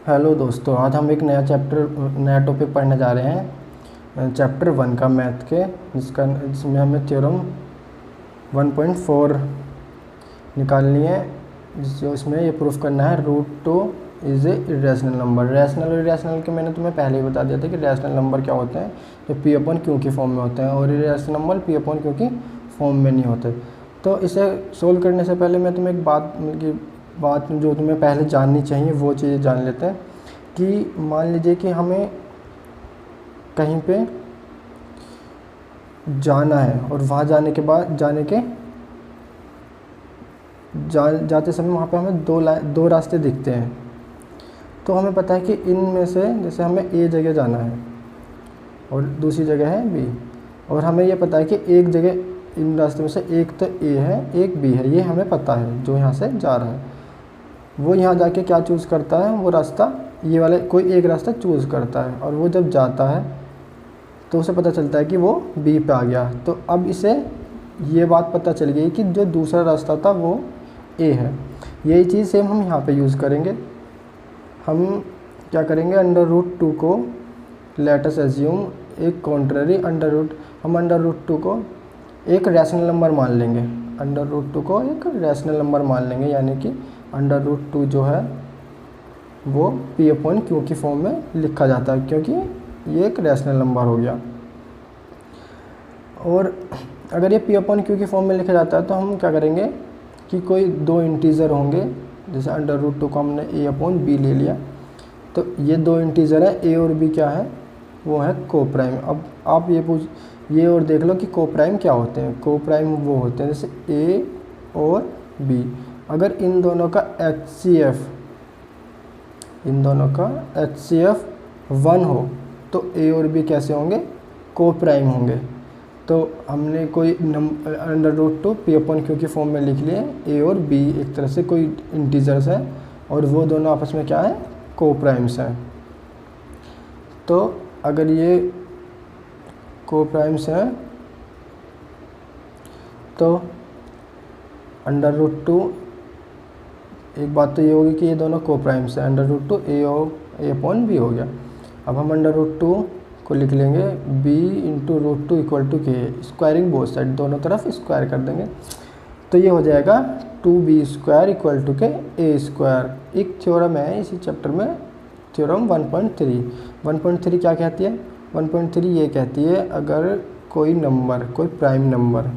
Hello दोस्तों, आज हम एक नया टॉपिक पढ़ने जा रहे हैं चैप्टर 1 का मैथ के, जिसमें हमें थ्योरम 1.4 निकालनी है। जो इसमें ये प्रूफ करना है √2 is A irrational number. Rational और इरेशनल के मैंने तुम्हें पहले ही बता दिया था कि रैशनल नंबर क्या होते हैं, जो P/Q की फॉर्म में होते हैं, और इरेशनल नंबर P/Q की फॉर्म में नहीं होते। तो इसे सोल्व करने से पहले मैं तुम्हें एक बात जो तुम्हें पहले जाननी चाहिए वो चीज़ जान लेते हैं कि मान लीजिए कि हमें कहीं पे जाना है और वहाँ जाने के बाद जाते समय वहाँ पे हमें दो रास्ते दिखते हैं। तो हमें पता है कि इनमें से जैसे हमें ए जगह जाना है और दूसरी जगह है बी, और हमें ये पता है कि एक जगह इन रास्ते में से एक तो ए है एक बी है, ये हमें पता है। जो यहाँ से जा रहा है वो यहाँ जाके क्या चूज़ करता है, वो रास्ता ये वाला कोई एक रास्ता चूज़ करता है, और वो जब जाता है तो उसे पता चलता है कि वो बी पे आ गया। तो अब इसे ये बात पता चल गई कि जो दूसरा रास्ता था वो ए है। यही चीज़ सेम हम यहाँ पे यूज़ करेंगे। हम क्या करेंगे, √2 को लेट अस एज्यूम एक कॉन्ट्ररी हम √2 को एक रैशनल नंबर मान लेंगे। √2 को एक रैशनल नंबर मान लेंगे, यानी कि √2 जो है वो P/Q की फॉर्म में लिखा जाता है, क्योंकि ये एक रैशनल नंबर हो गया। और अगर ये P/Q की फॉर्म में लिखा जाता है तो हम क्या करेंगे कि कोई दो इंटीजर होंगे, जैसे √2 को हमने A/B ले लिया, तो ये दो इंटीजर है ए और बी, क्या है वो है कोप्राइम। अब आप ये और देख लो कि कोप्राइम क्या होते हैं। कोप्राइम वो होते हैं जैसे ए और बी। अगर इन दोनों का HCF 1 हो तो ए और बी कैसे होंगे, कोप्राइम होंगे। तो हमने कोई √2 P/Q की फॉर्म में लिख लिए, ए और बी एक तरह से कोई इंटीजर्स हैं और वो दोनों आपस में क्या है, कोप्राइम्स हैं। तो अगर ये कोप्राइम्स हैं तो √2, एक बात तो ये होगी कि ये दोनों कोप्राइम्स हैं, √2 A/B हो गया। अब हम √2 को लिख लेंगे b × √2 = k, squaring both side, दोनों तरफ स्क्वायर कर देंगे। तो ये हो जाएगा 2b² = k a²। एक थ्योरम है इसी चैप्टर में, थ्योरम 1.3 क्या कहती है। 1.3 ये कहती है, अगर कोई प्राइम नंबर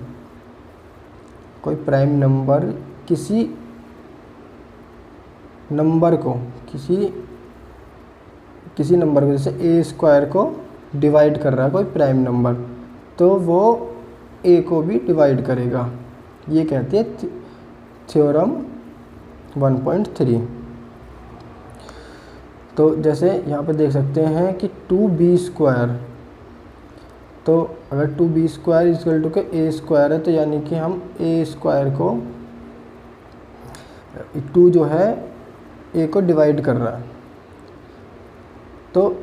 किसी नंबर को जैसे a² को डिवाइड कर रहा है कोई प्राइम नंबर, तो वो a को भी डिवाइड करेगा। ये कहती है थ्योरम 1.3। तो जैसे यहाँ पे देख सकते हैं कि 2b², तो अगर 2b² = a² है, तो यानी कि हम a² को 2 जो है a को डिवाइड कर रहा है, तो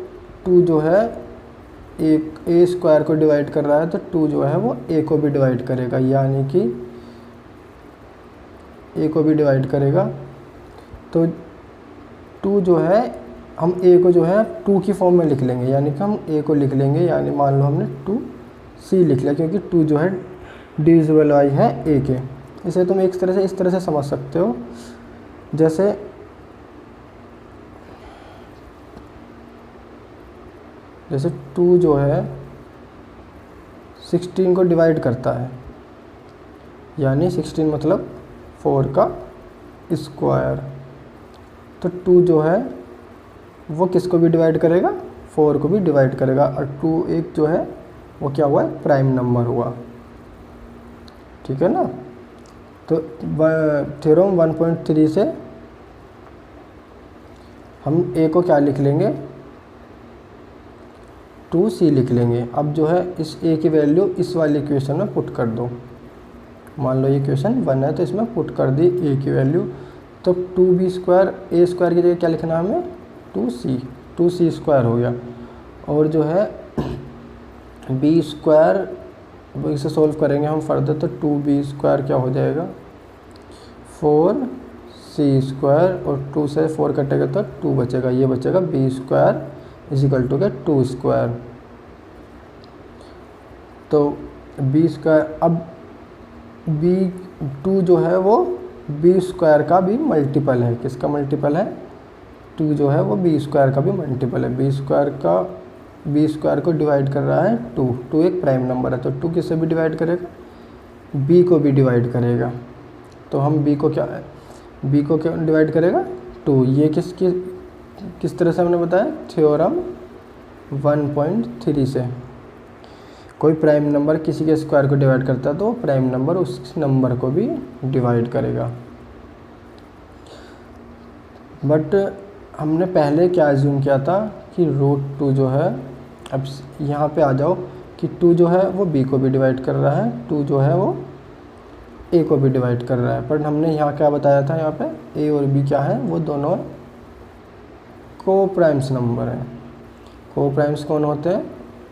2 जो है a² को डिवाइड कर रहा है, तो 2 जो है वो a को भी डिवाइड करेगा, यानी कि a को भी डिवाइड करेगा। तो 2 जो है हम a को जो है 2 की फॉर्म में लिख लेंगे, यानी कि हम a को लिख लेंगे, यानी मान लो हमने 2c लिख लिया, क्योंकि 2 जो है डिविजिबल बाई है a के। इसे तुम इस तरह से समझ सकते हो, जैसे 2 जो है 16 को डिवाइड करता है, यानी 16 मतलब 4 का स्क्वायर। तो 2 जो है वो किसको भी डिवाइड करेगा, 4 को भी डिवाइड करेगा, और 2 एक जो है वो क्या हुआ, प्राइम नंबर हुआ। ठीक है ना। तो थ्योरम 1.3 से हम a को क्या लिख लेंगे, 2c लिख लेंगे। अब जो है इस a की वैल्यू इस वाली इक्वेशन में पुट कर दो। मान लो ये इक्वेशन 1 है, तो इसमें पुट कर दी a की वैल्यू। तो 2b² a² की जगह क्या लिखना है हमें, 2c² हो गया। और जो है b², अब इसे सोल्व करेंगे हम फर्दर, तो 2b² क्या हो जाएगा, सी स्क्वायर और 2 से 4 कटेगा तो 2 बचेगा, ये बचेगा बी स्क्वायर इजिकल टू के 2 स्क्वायर। तो बी स्क्वायर, अब बी 2 जो है वो बी स्क्वायर का भी मल्टीपल है। किसका मल्टीपल है? 2 जो है वो बी स्क्वायर का भी मल्टीपल है। बी स्क्वायर को डिवाइड कर रहा है 2 एक प्राइम नंबर है, तो 2 किससे भी डिवाइड करेगा? बी को भी डिवाइड करेगा। तो हम बी को क्या डिवाइड करेगा? 2। ये किस तरह से हमने बताया? थ्योरम 1.3 से। कोई प्राइम नंबर किसी के स्क्वायर को डिवाइड करता है तो प्राइम नंबर उस नंबर को भी डिवाइड करेगा। बट हमने पहले क्या अज्यूम किया था कि √2 जो है, अब यहाँ पे आ जाओ कि 2 जो है वो b को भी डिवाइड कर रहा है, 2 जो है वो a को भी डिवाइड कर रहा है। पर हमने यहाँ क्या बताया था, यहाँ पे a और b क्या है? वो दोनों को-प्राइम्स नंबर हैं। को-प्राइम्स कौन होते हैं?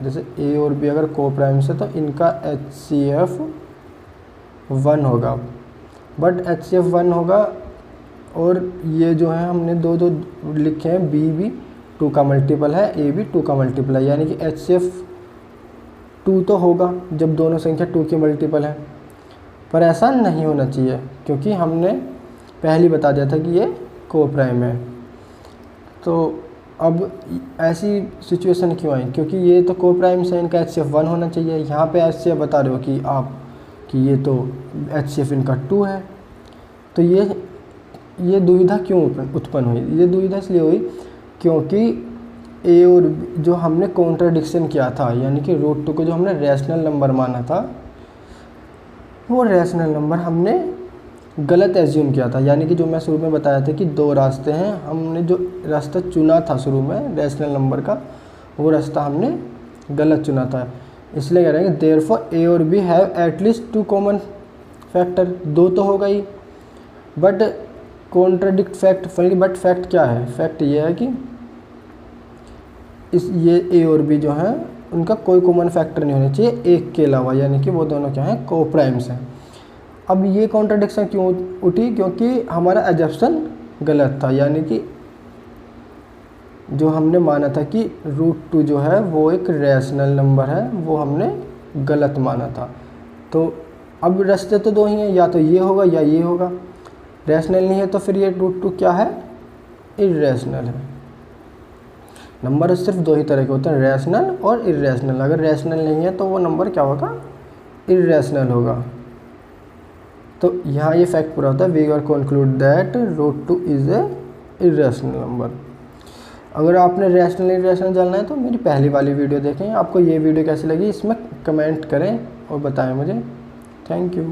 जैसे a और b अगर को-प्राइम्स है तो इनका HCF 1 होगा। बट HCF 1 होगा और ये जो है हमने दो लिखे हैं, b भी 2 का मल्टीपल है, a भी 2 का मल्टीपल है, यानी कि HCF 2 तो होगा जब दोनों संख्या 2 की मल्टीपल है। पर ऐसा नहीं होना चाहिए क्योंकि हमने पहले बता दिया था कि ये को-प्राइम है। तो अब ऐसी सिचुएशन क्यों आई? क्योंकि ये तो को-प्राइम्स है, इनका HCF 1 होना चाहिए। यहाँ पे HCF बता रहे हो कि आप कि ये तो HCF इनका 2 है। तो ये दुविधा क्यों उत्पन्न हुई? ये दुविधा इसलिए हुई क्योंकि a और b जो हमने कॉन्ट्राडिक्शन किया था, यानी कि √2 को जो हमने रैशनल नंबर माना था, वो रैशनल नंबर हमने गलत एज्यूम किया था। यानी कि जो मैं शुरू में बताया था कि 2 रास्ते हैं, हमने जो रास्ता चुना था शुरू में रैशनल नंबर का, वो रास्ता हमने गलत चुना था। इसलिए कह रहे हैं कि देयरफॉर a और b have at least 2 common factor. 2 तो होगा ही, but contradict fact, but fact क्या है? फैक्ट ये है कि ये a और b जो हैं उनका कोई कॉमन फैक्टर नहीं होना चाहिए एक के अलावा, यानी कि वो दोनों क्या हैं? को-प्राइम्स हैं। अब ये कॉन्ट्राडिक्शन क्यों उठी? क्योंकि हमारा एजप्शन गलत था, यानी कि जो हमने माना था कि √2 जो है वो एक रैशनल नंबर है, वो हमने गलत माना था। तो अब रास्ते तो 2 ही हैं, या तो ये होगा या ये होगा। रैशनल नहीं है तो फिर ये √2 क्या है? इर्रेशनल है। नंबर सिर्फ 2 ही तरह के होते हैं, रैशनल और इर्रेशनल। अगर रैशनल नहीं है तो वो नंबर क्या होगा? इर्रेशनल होगा। तो यहाँ ये फैक्ट पूरा होता है, we are conclude that √2 is a irrational number. अगर आपने रैशनल इर्रेशनल जानना है तो मेरी पहली वाली वीडियो देखें। आपको ये वीडियो कैसी लगी इसमें कमेंट करें और बताएं मुझे। Thank you.